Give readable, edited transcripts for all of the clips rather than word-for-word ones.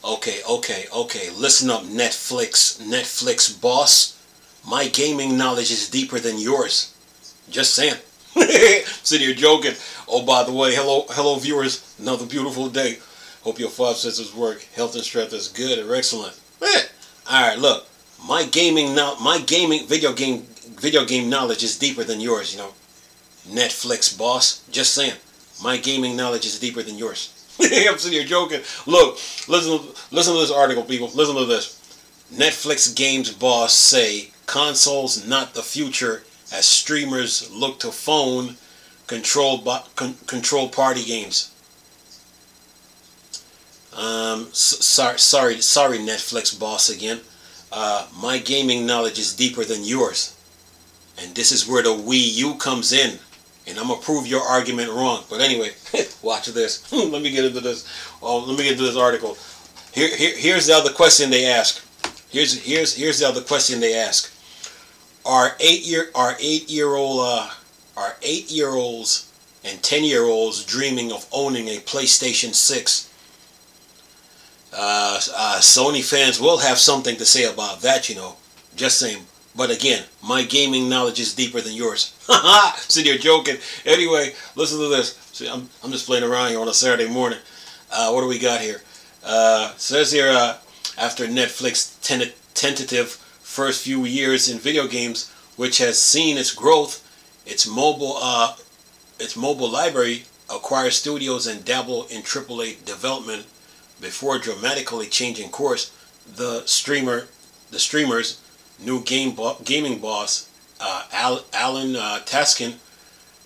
Okay. Listen up, Netflix boss. My gaming knowledge is deeper than yours. Just saying. Sitting here joking. Oh, by the way, hello, viewers. Another beautiful day. Hope your five senses work. Health and strength is good or excellent. All right, look. My video game knowledge is deeper than yours. Netflix boss. Just saying. My gaming knowledge is deeper than yours. I'm sitting here joking. Look, listen to this article, people. Listen to this. Netflix games boss say consoles not the future as streamers look to phone control party games. Sorry, Netflix boss again. My gaming knowledge is deeper than yours, and this is where the Wii U comes in. And I'm gonna prove your argument wrong. But anyway, watch this. Let me get into this. Oh, let me get into this article. Here's the other question they ask. Here's the other question they ask. Are 8-year-olds and 10-year-olds dreaming of owning a PlayStation 6? Sony fans will have something to say about that, Just saying. But again, my gaming knowledge is deeper than yours. Haha! Sitting here joking. Anyway, listen to this. See, I'm just playing around here on a Saturday morning. What do we got here? Says here, after Netflix tentative first few years in video games, which has seen its growth, its mobile library acquires studios and dabble in AAA development before dramatically changing course. The streamers. New gaming boss Alan Taskin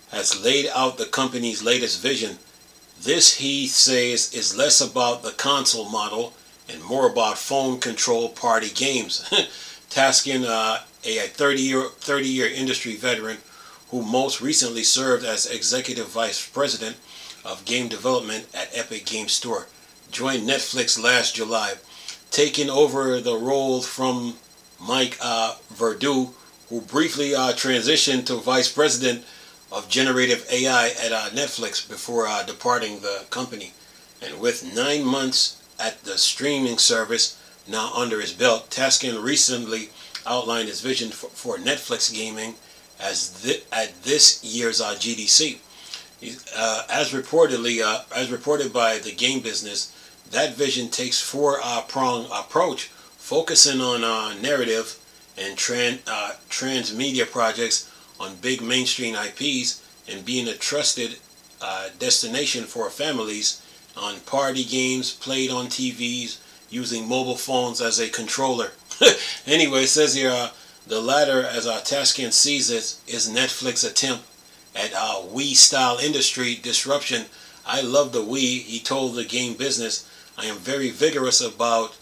has laid out the company's latest vision. This, he says, is less about the console model and more about phone control party games. Taskin, a 30-year industry veteran who most recently served as executive vice president of game development at Epic Games Store, joined Netflix last July, taking over the role from Mike Verdu, who briefly transitioned to Vice President of Generative AI at Netflix before departing the company. And with 9 months at the streaming service now under his belt, Taskin recently outlined his vision for Netflix gaming at this year's GDC. As reported by the game business, that vision takes four-pronged approach, focusing on narrative and transmedia projects on big mainstream IPs and being a trusted destination for families on party games played on TVs using mobile phones as a controller. Anyway, it says here, the latter, as Taskin sees it, is Netflix's attempt at Wii-style industry disruption. I love the Wii, he told the game business. I am very vigorous about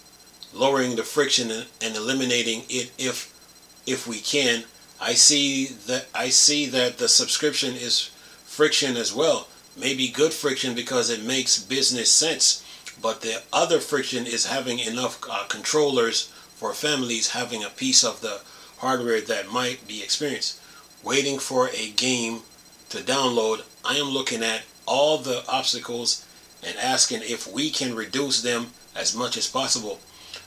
lowering the friction and eliminating it if we can. I see that the subscription is friction as well. Maybe good friction because it makes business sense, but the other friction is having enough controllers for families having a piece of the hardware that might be experienced. Waiting for a game to download, I am looking at all the obstacles and asking if we can reduce them as much as possible.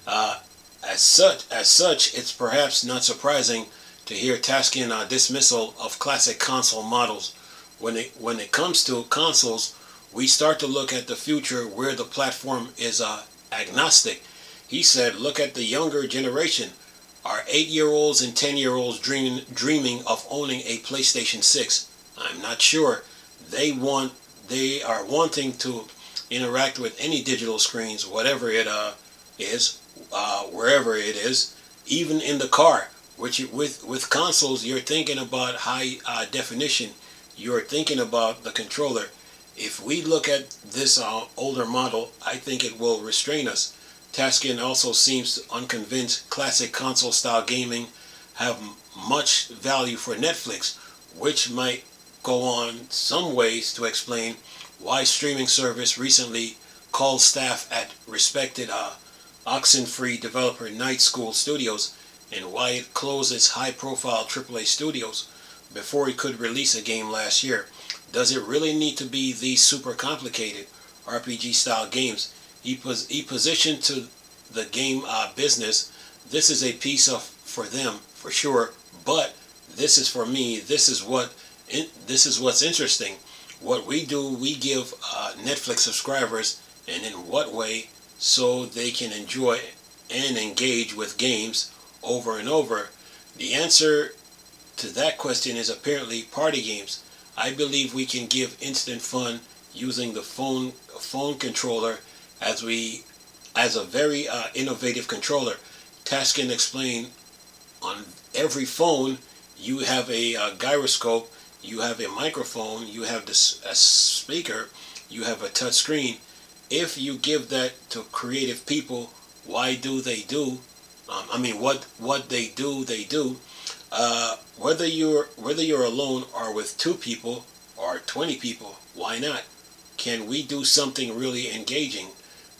As such, it's perhaps not surprising to hear Taskin dismissal of classic console models. When it comes to consoles, we start to look at the future where the platform is agnostic. He said, look at the younger generation. Are 8-year-olds and 10-year-olds dreaming of owning a PlayStation 6? I'm not sure. They are wanting to interact with any digital screens, whatever it is, wherever it is, even in the car. Which with consoles, you're thinking about high definition. You're thinking about the controller. If we look at this older model, I think it will restrain us. Taskin also seems unconvinced classic console style gaming have much value for Netflix, which might go on some ways to explain why streaming service recently called staff at respected Oxenfree developer Night School Studios, and why it closed its high-profile AAA studios before it could release a game last year. Does it really need to be these super complicated RPG-style games? he positioned to the game business. This is a piece of for them for sure, but this is for me. This is what's interesting. What we do, we give Netflix subscribers, and in what way, so they can enjoy and engage with games over and over. The answer to that question is apparently party games. I believe we can give instant fun using the phone controller as a very innovative controller. Taskin explained, on every phone you have a gyroscope, you have a microphone, you have a speaker, you have a touch screen. If you give that to creative people, why do they do? What they do, they do. Whether you're alone or with 2 people or 20 people, why not? Can we do something really engaging?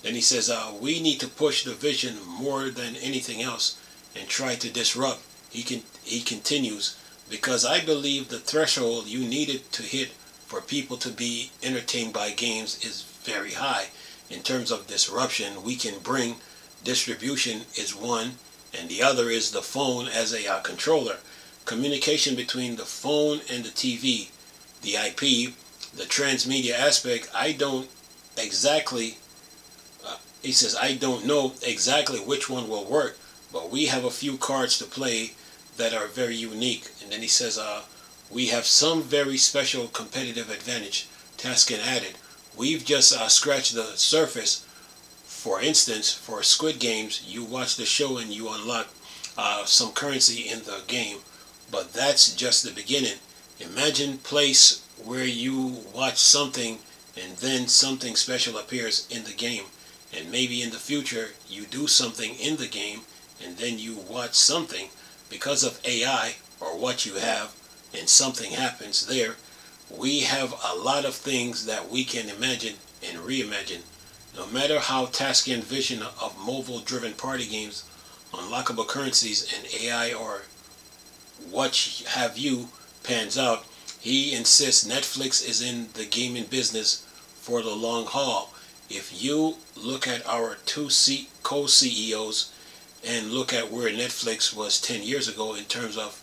Then he says, we need to push the vision more than anything else and try to disrupt. He continues, because I believe the threshold you needed to hit for people to be entertained by games is very high. In terms of disruption we can bring, distribution is one, and the other is the phone as a controller. Communication between the phone and the TV, the IP, the transmedia aspect. I don't exactly, he says, I don't know exactly which one will work, but we have a few cards to play that are very unique. And then he says, we have some very special competitive advantage. Taskin added, we've just scratched the surface. For instance, for Squid Games, you watch the show and you unlock some currency in the game, but that's just the beginning. Imagine place where you watch something and then something special appears in the game, and maybe in the future you do something in the game and then you watch something because of AI or what you have, and something happens there. We have a lot of things that we can imagine and reimagine. No matter how Taskin's vision of mobile-driven party games, unlockable currencies, and AI or what have you pans out, he insists Netflix is in the gaming business for the long haul. If you look at our 2 co-CEOs and look at where Netflix was 10 years ago in terms of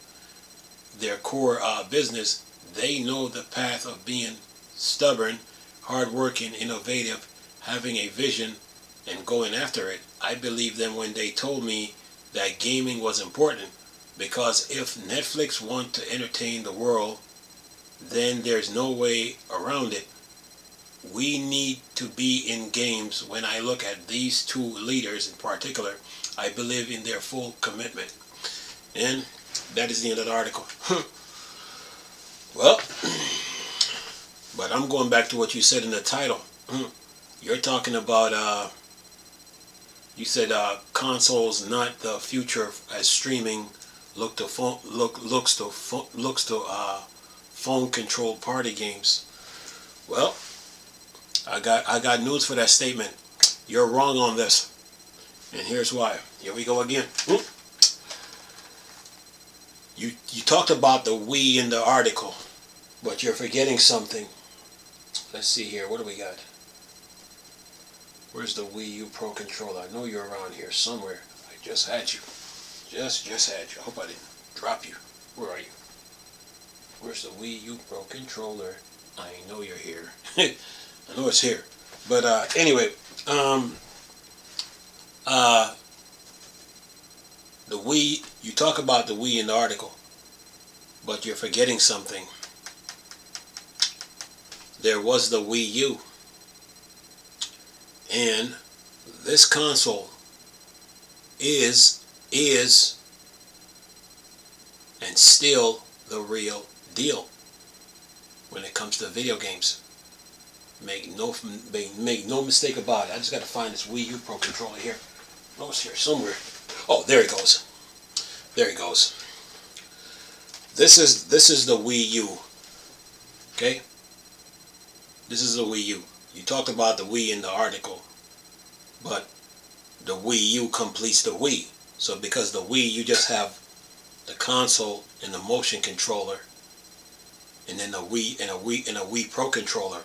their core business, they know the path of being stubborn, hardworking, innovative, having a vision, and going after it. I believe them when they told me that gaming was important, because if Netflix want to entertain the world, then there's no way around it. We need to be in games. When I look at these 2 leaders in particular, I believe in their full commitment. And that is the end of the article. Well, but I'm going back to what you said in the title. You're talking about, you said consoles not the future, as streaming looks to phone controlled party games. Well, I got news for that statement. You're wrong on this, and here's why. Here we go again. You talked about the Wii in the article, but you're forgetting something. Let's see here. What do we got? Where's the Wii U Pro controller? I know you're around here somewhere. I just had you. Just had you. I hope I didn't drop you. Where are you? Where's the Wii U Pro controller? I know you're here. I know it's here. But anyway, the Wii, you talk about the Wii in the article, but you're forgetting something. There was the Wii U. And this console is and still the real deal when it comes to video games. Make no mistake about it. I just got to find this Wii U Pro controller here. Oh, it's here somewhere. Oh, there it goes. There it goes. This is the Wii U. Okay? This is the Wii U. You talked about the Wii in the article, but the Wii U completes the Wii. So because the Wii, you just have the console and the motion controller, and then the Wii and a Wii Pro controller.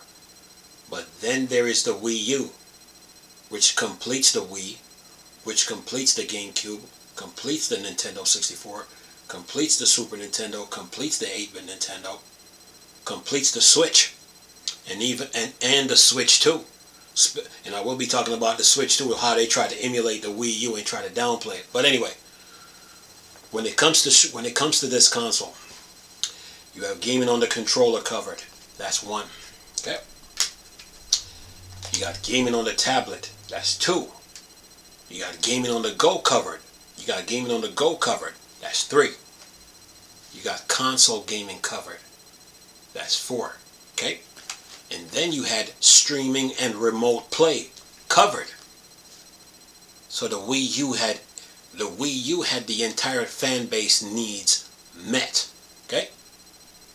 But then there is the Wii U. which completes the Wii, which completes the GameCube, completes the Nintendo 64, completes the Super Nintendo, completes the 8-bit Nintendo, completes the Switch, and the Switch 2. And I will be talking about the Switch 2, how they try to emulate the Wii U and try to downplay it. But anyway, when it comes to this console, you have gaming on the controller covered. That's 1. Okay. You got gaming on the tablet. That's 2. You got gaming on the go covered. You got gaming on the go covered. That's 3. You got console gaming covered. That's 4. Okay. And then you had streaming and remote play covered. So the Wii U had the entire fan base needs met. Okay?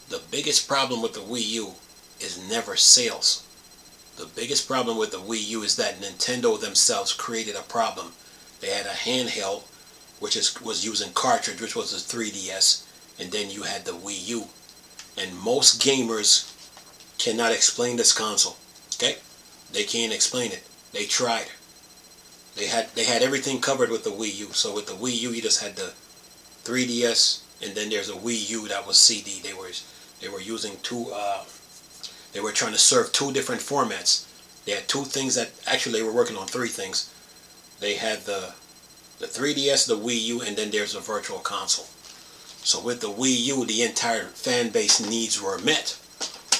The biggest problem with the Wii U is never sales. The biggest problem with the Wii U is that Nintendo themselves created a problem. They had a handheld which was using cartridge, which was the 3DS, and then you had the Wii U. And most gamers cannot explain this console. Okay? They can't explain it. They tried. They had everything covered with the Wii U. So with the Wii U, you just had the 3DS, and then there's a Wii U that was CD. They were using two. They were trying to serve 2 different formats. They had 2 things that actually they were working on 3 things. They had the 3DS, the Wii U, and then there's a virtual console. So with the Wii U, the entire fan base needs were met.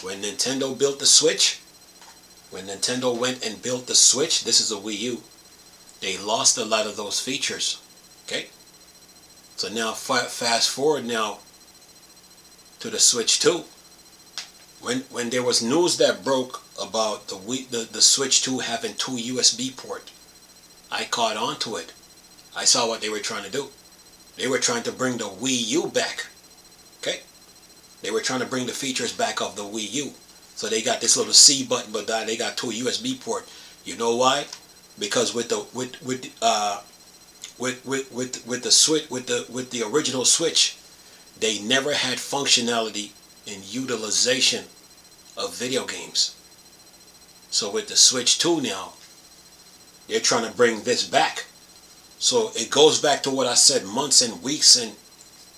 When Nintendo built the Switch, when Nintendo went and built the Switch, this is a Wii U, they lost a lot of those features. Okay? So now fast forward now to the Switch 2. When there was news that broke about the Switch 2 having 2 USB ports, I caught on to it. I saw what they were trying to do. They were trying to bring the Wii U back. Okay? They were trying to bring the features back of the Wii U. So they got this little C button, but they got 2 USB ports. You know why? Because with the Switch, with the original Switch, they never had functionality and utilization of video games. So with the Switch 2 now, they're trying to bring this back. So it goes back to what I said months and weeks and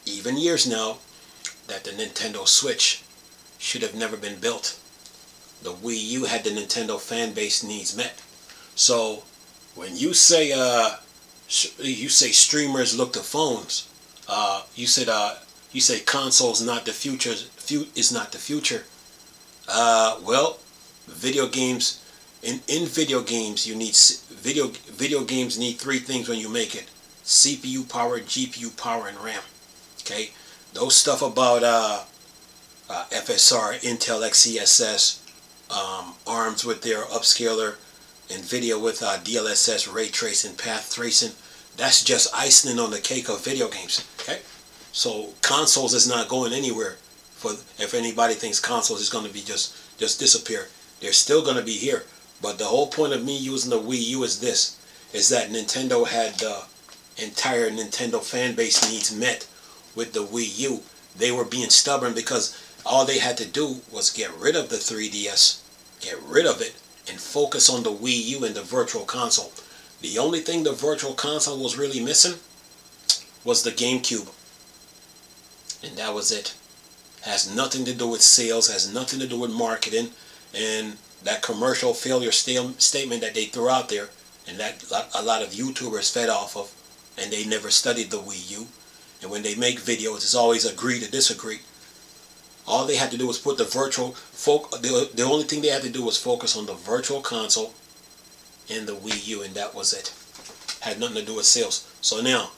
even years now, that the Nintendo Switch should have never been built. The Wii U had the Nintendo fan base needs met. So when you say streamers look to phones, you say consoles not the future, is not the future. Well, video games, in video games you need video games need 3 things when you make it: CPU power, GPU power, and RAM. Okay, those stuff about FSR, Intel XeSS, ARMs with their upscaler, NVIDIA with DLSS, ray tracing, path tracing, that's just icing on the cake of video games. Okay, so consoles is not going anywhere. If anybody thinks consoles is going to be just disappear, they're still going to be here. But the whole point of me using the Wii U is that Nintendo had the entire Nintendo fan base needs met with the Wii U. They were being stubborn because all they had to do was get rid of the 3DS, get rid of it, and focus on the Wii U and the Virtual Console. The only thing the Virtual Console was really missing was the GameCube. And that was it. Has nothing to do with sales, has nothing to do with marketing, and that commercial failure statement that they threw out there, and that a lot of YouTubers fed off of, and they never studied the Wii U. And when they make videos, it's always agree to disagree. All they had to do was put the only thing they had to do was focus on the Virtual Console and the Wii U, and that was it. Had nothing to do with sales. So now,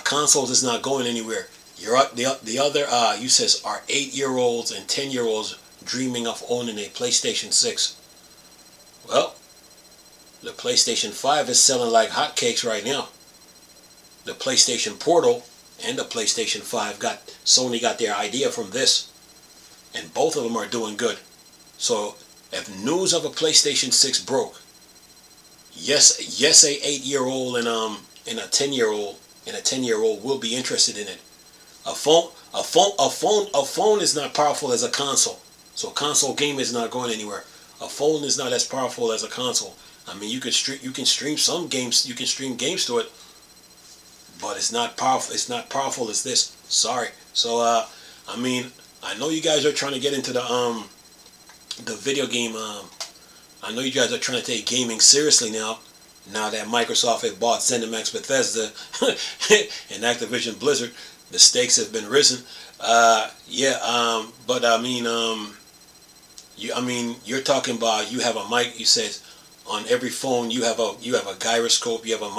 consoles is not going anywhere. The other, you says, are 8-year-olds and 10-year-olds dreaming of owning a PlayStation 6. Well, the PlayStation 5 is selling like hotcakes right now. The PlayStation Portal and the PlayStation 5 Sony got their idea from this, and both of them are doing good. So if news of a PlayStation 6 broke, yes, a 8-year-old and a 10-year-old will be interested in it. A phone is not powerful as a console. So console game is not going anywhere. A phone is not as powerful as a console. I mean, you can stream some games, you can stream games to it, but it's not powerful. It's not powerful as this. Sorry. So I mean, I know you guys are trying to get into the video game. I know you guys are trying to take gaming seriously now. Now that Microsoft has bought ZeniMax, Bethesda, and Activision Blizzard, the stakes have been risen. Yeah. But I mean, you're talking about, you have a mic. You said on every phone you have a gyroscope, you have a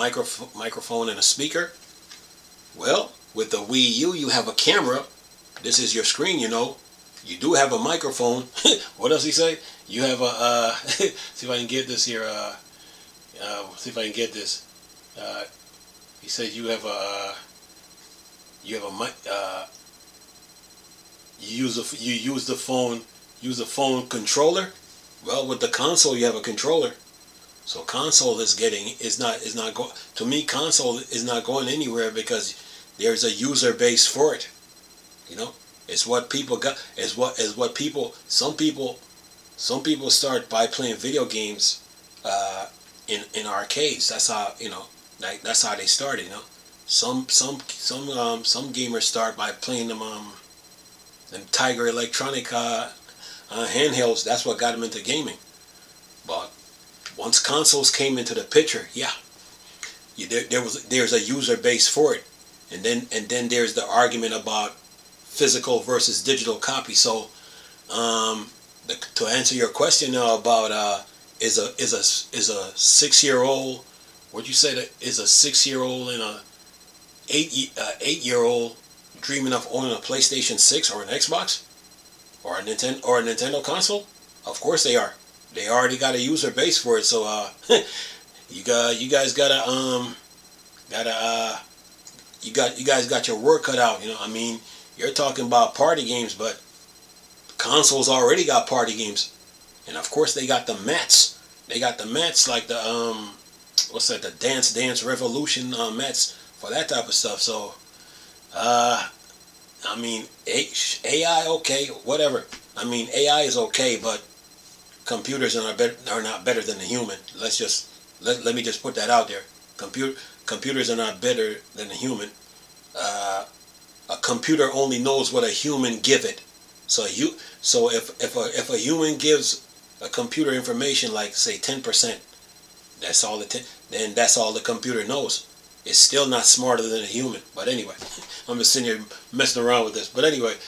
microphone and a speaker. Well, with the Wii U, you have a camera. This is your screen, you know. You do have a microphone. What does he say? You have a see if I can get this here. See if I can get this. He said you have a mic. You use the phone controller. Well, with the console you have a controller. So console is not going, to me, console is not going anywhere because there's a user base for it. You know, it's what people got. Some people start by playing video games in arcades. That's how, you know, that's how they started. You know, some gamers start by playing them Tiger Electronic handhelds. That's what got them into gaming. But once consoles came into the picture, yeah, there's a user base for it, and then there's the argument about physical versus digital copy. So, to answer your question now about is a 6-year-old, what'd you say that is a 6-year-old and a 8-year-old dreaming of owning a PlayStation 6 or an Xbox or a Nintendo console? Of course they are. They already got a user base for it, so you guys got your work cut out. You know, I mean, you're talking about party games, but consoles already got party games, and of course they got the mats. They got the mats like the what's that? The Dance Revolution mats for that type of stuff. So, I mean, AI, okay, whatever. I mean, AI is okay, but computers are not better than the human. Let me just put that out there. Computers are not better than the human. A computer only knows what a human give it. So if a human gives a computer information like say 10%, then that's all the computer knows. It's still not smarter than a human. But anyway, I'm just sitting here messing around with this. But anyway,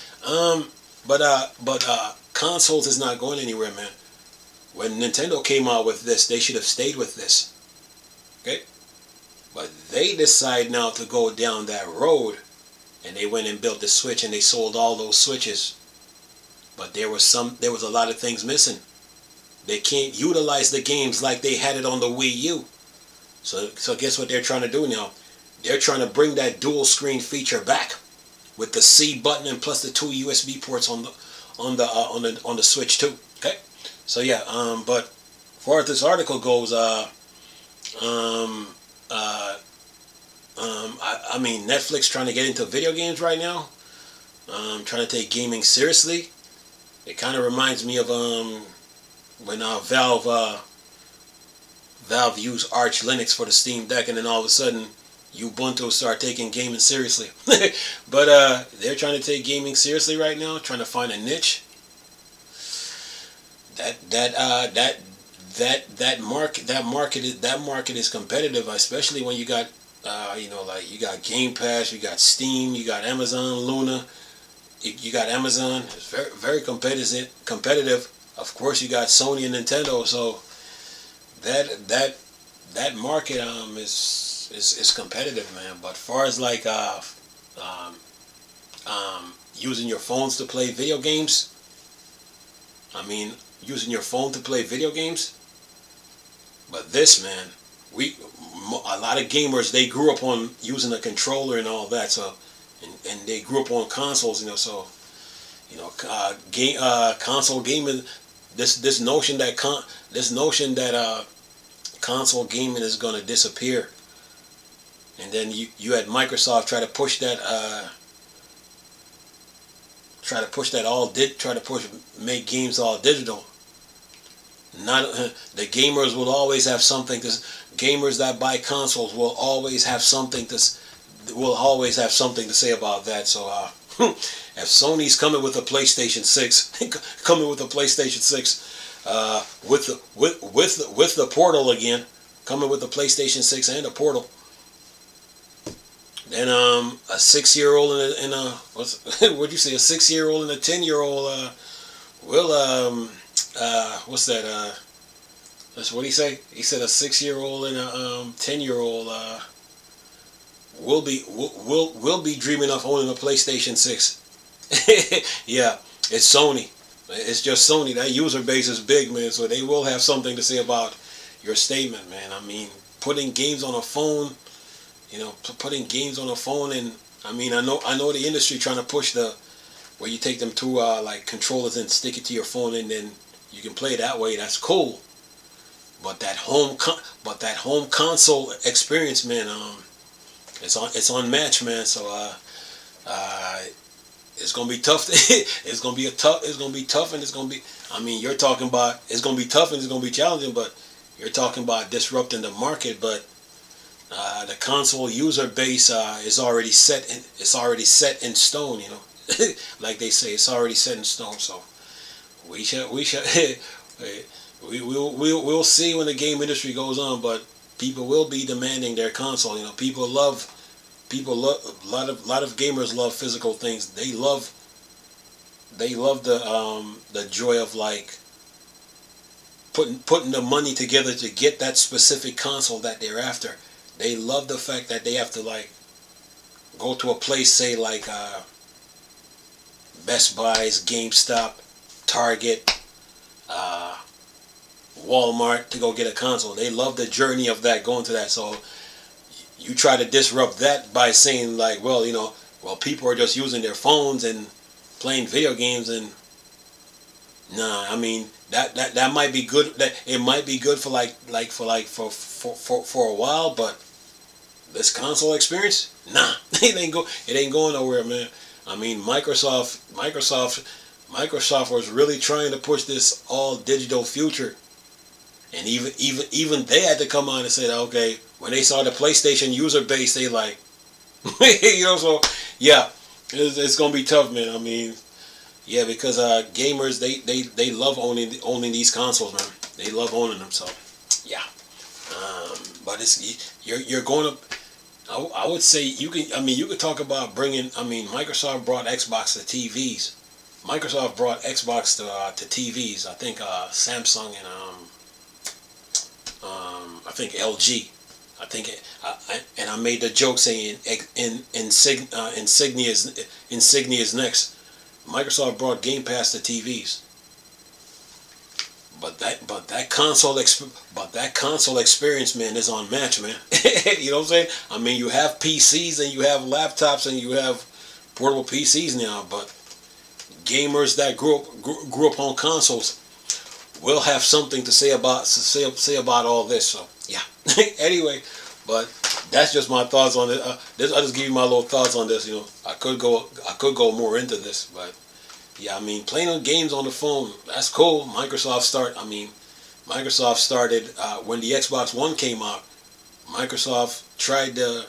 consoles is not going anywhere, man. When Nintendo came out with this, they should have stayed with this. Okay? But they decide now to go down that road, and they went and built the Switch, and they sold all those Switches. But there was a lot of things missing. They can't utilize the games like they had it on the Wii U. So guess what they're trying to do now? They're trying to bring that dual screen feature back with the C button and plus the 2 USB ports on the Switch too. Okay? So yeah, but as far as this article goes, I mean, Netflix trying to get into video games right now, trying to take gaming seriously. It kind of reminds me of when Valve used Arch Linux for the Steam Deck, and then all of a sudden Ubuntu started taking gaming seriously. But they're trying to take gaming seriously right now, trying to find a niche. That market is competitive, especially when you got like you got Game Pass, you got Steam, you got Amazon Luna, you got Amazon. It's very, very competitive. Of course, you got Sony and Nintendo. So that market is competitive, man. But as far as like using your phones to play video games, I mean, using your phone to play video games. But this, man, a lot of gamers, they grew up on using a controller and all that. So, and they grew up on consoles, you know. So, you know, console gaming. This notion that console gaming is going to disappear, and then you had Microsoft try to push make games all digital. Not the gamers will always have something to. Gamers that buy consoles will always have something to. Will always have something to say about that. So if Sony's coming with a PlayStation 6, coming with a PlayStation 6, with the Portal again, coming with the PlayStation 6 and the Portal. Then a 6-year-old and a what'd you say, a 6-year-old and a 10-year-old will what's that that's what he say? He said a 6-year-old and a 10-year-old will be dreaming of owning a PlayStation 6. Yeah, it's Sony. It's just Sony. That user base is big, man, so they will have something to say about your statement, man. I mean, putting games on a phone, putting games on a phone, and I mean, I know the industry trying to push the where you take them to like controllers and stick it to your phone and then you can play that way. That's cool. But that home console experience, man, it's unmatched, man. So it's gonna be tough. It's gonna be tough, and it's gonna be. I mean, you're talking about it's gonna be tough and it's gonna be challenging, but you're talking about disrupting the market. But the console user base is already set. It's already set in stone. Like they say, it's already set in stone. So we'll see when the game industry goes on, but people will be demanding their console. A lot of gamers love physical things. They love the joy of like putting the money together to get that specific console that they're after. They love the fact that they have to like go to a place, say like Best Buy's, GameStop, Target, Walmart to go get a console. They love the journey of that, going to that. So you try to disrupt that by saying like, well, people are just using their phones and playing video games, and nah, I mean that might be good. That it might be good for for a while, but this console experience, nah, it ain't going nowhere, man. I mean, Microsoft was really trying to push this all digital future, and even they had to come on and say that, okay, when they saw the PlayStation user base, they like, so yeah, it's gonna be tough, man. I mean, yeah, because gamers they love owning these consoles, man. They love owning them, so yeah. But you're going to. I would say you could talk about bringing. I mean, Microsoft brought Xbox to TVs. Microsoft brought Xbox to TVs. I think Samsung and I think LG. I think and I made the joke saying Insignia is next. Microsoft brought Game Pass to TVs. But that console experience, man, is unmatched, man. You know what I'm saying? I mean, you have PCs and you have laptops and you have portable PCs now, but gamers that grew up on consoles will have something to say about all this. So yeah. Anyway, but that's just my thoughts on it. I just give you my little thoughts on this. I could go more into this, but. Yeah, I mean, playing games on the phone, that's cool. Microsoft started when the Xbox One came out. Microsoft tried the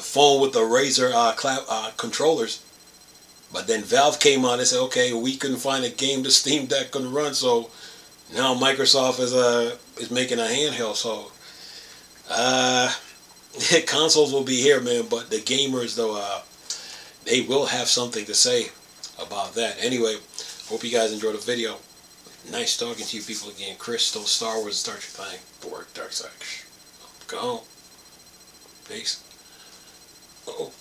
phone with the Razer controllers, but then Valve came out and said, okay, we couldn't find a game the Steam Deck couldn't run, so now Microsoft is making a handheld. So consoles will be here, man, but the gamers, though, they will have something to say about that. Anyway, hope you guys enjoyed the video. Nice talking to you people again. Crystal, Star Wars, Star Trek thing. Borg, Dark Side. Go home. Peace. Uh-oh.